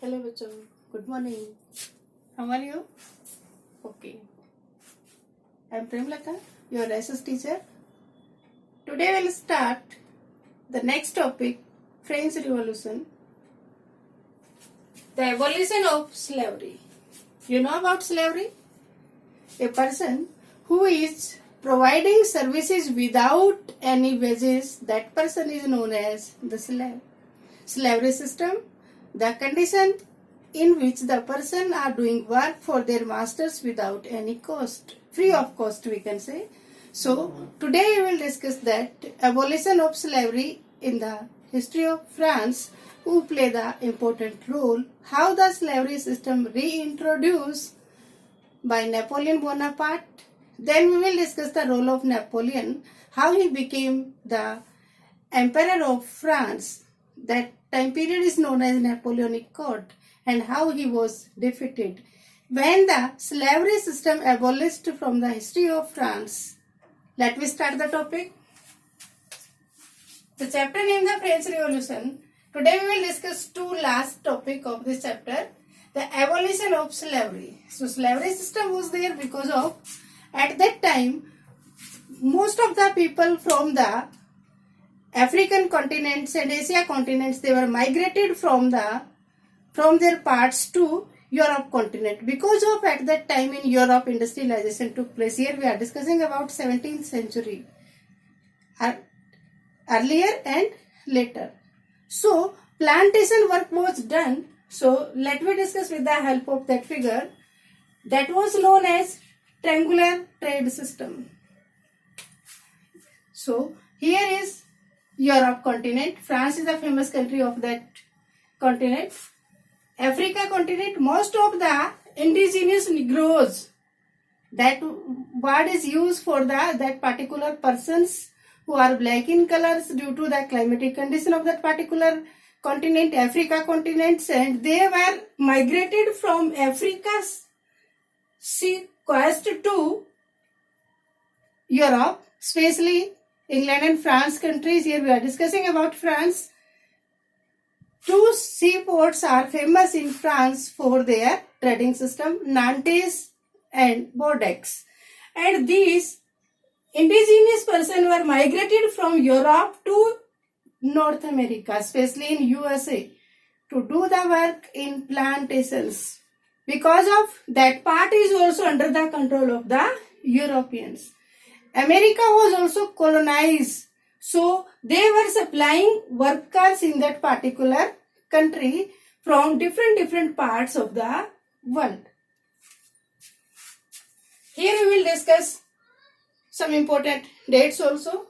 Hello, bachon. Good morning. How are you? Okay. I am Premlata, your SS teacher. Today we'll start the next topic, French Revolution. The abolition of slavery. You know about slavery? A person who is providing services without any wages, that person is known as the slave. Slavery system, the condition in which the person are doing work for their masters without any cost, free of cost we can say. So today we will discuss that abolition of slavery in the history of France, who play the important role, how the slavery system reintroduced by Napoleon Bonaparte. Then we will discuss the role of Napoleon, how he became the Emperor of France. That time period is known as Napoleonic Court, and how he was defeated. When the slavery system abolished from the history of France. Let me start the topic. The chapter named the French Revolution. Today we will discuss two last topic of this chapter, the abolition of slavery. So slavery system was there because of, at that time, most of the people from the African continents and Asia continents, they were migrated from their parts to Europe continent. Because of, at that time in Europe, industrialization took place. Here we are discussing about 17th century, earlier and later. So plantation work was done. So let me discuss with the help of that figure. That was known as triangular trade system. So here is Europe continent. France is the famous country of that continent. Africa continent, most of the indigenous Negroes, that word is used for that particular persons who are black in colors due to the climatic condition of that particular continent, Africa continents, and they were migrated from Africa's sea coast to Europe, especially England and France countries. Here we are discussing about France. Two seaports are famous in France for their trading system, Nantes and Bordeaux. And these indigenous persons were migrated from Europe to North America, especially in USA, to do the work in plantations. Because of that part is also under the control of the Europeans. America was also colonized, so they were supplying workers in that particular country from different parts of the world. Here we will discuss some important dates also.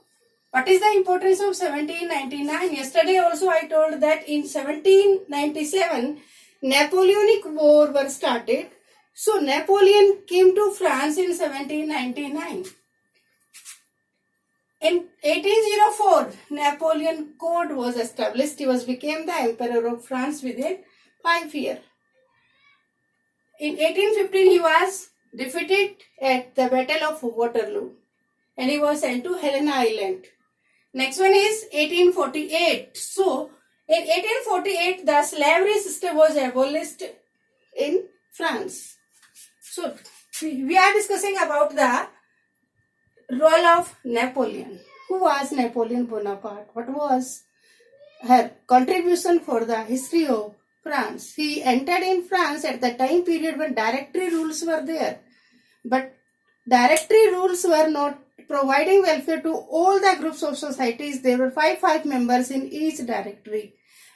What is the importance of 1799? Yesterday also I told that in 1797 Napoleonic War were started. So Napoleon came to France in 1799. In 1804, Napoleon Code was established. He became the Emperor of France within 5 years. In 1815, he was defeated at the Battle of Waterloo, and he was sent to Helena Island. Next one is 1848. So, in 1848, the slavery system was abolished in France. So, we are discussing about the role of Napoleon. Who was Napoleon Bonaparte? What was her contribution for the history of France? He entered in France at the time period when directory rules were there. But directory rules were not providing welfare to all the groups of societies. There were five members in each directory.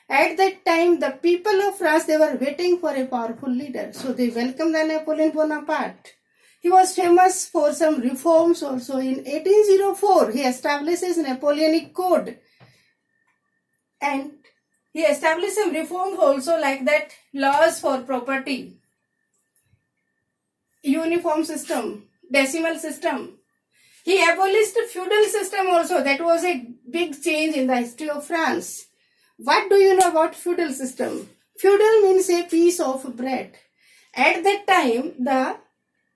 At that time, the people of France, they were waiting for a powerful leader. So they welcomed the Napoleon Bonaparte. He was famous for some reforms also. In 1804, he establishes Napoleonic Code. And he established some reforms also, like that laws for property, uniform system, decimal system. He abolished the feudal system also. That was a big change in the history of France. What do you know about feudal system? Feudal means a piece of bread. At that time, the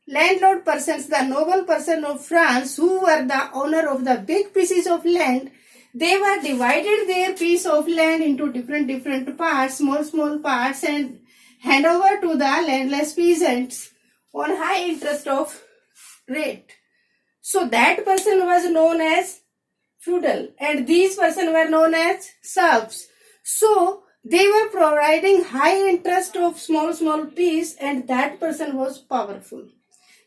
landlord persons, the noble person of France, who were the owner of the big pieces of land, They were divided their piece of land into different parts, small parts, and hand over to the landless peasants on high interest of rate. So that person was known as feudal, and these person were known as serfs. So they were providing high interest of small piece, and that person was powerful.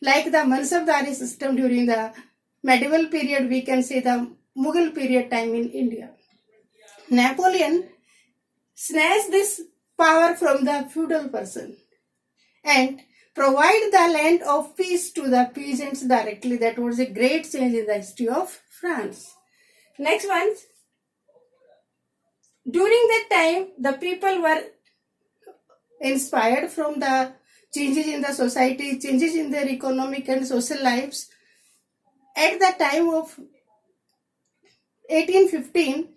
Like the Mansabdari system during the medieval period, we can say the Mughal period time in India. Napoleon snatched this power from the feudal person and provide the land of peace to the peasants directly. That was a great change in the history of France. Next one. During that time, the people were inspired from the changes in the society, changes in their economic and social lives. At the time of 1815,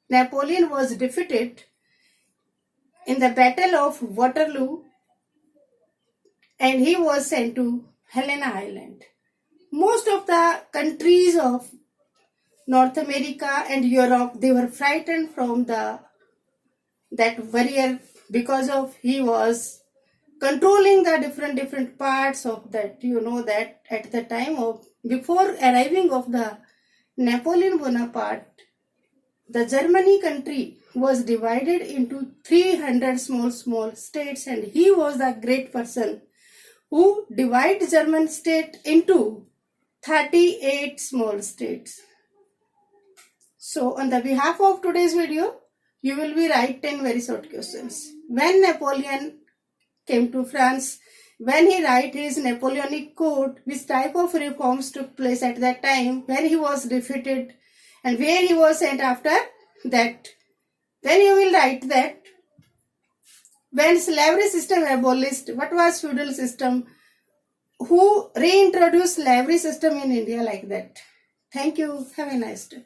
Napoleon was defeated in the Battle of Waterloo and he was sent to Helena Island. Most of the countries of North America and Europe, they were frightened from that warrior because of he was controlling the different parts of that. You know that at the time of before arriving of the Napoleon Bonaparte, the Germany country was divided into 300 small states, and he was the great person who divided German state into 38 small states. So on the behalf of today's video, you will be write 10 very short questions. When Napoleon came to France, when he write his Napoleonic Code, which type of reforms took place at that time, when he was defeated and where he was sent after that. Then you will write that when slavery system abolished, what was feudal system, who reintroduced slavery system in India, like that. Thank you. Have a nice day.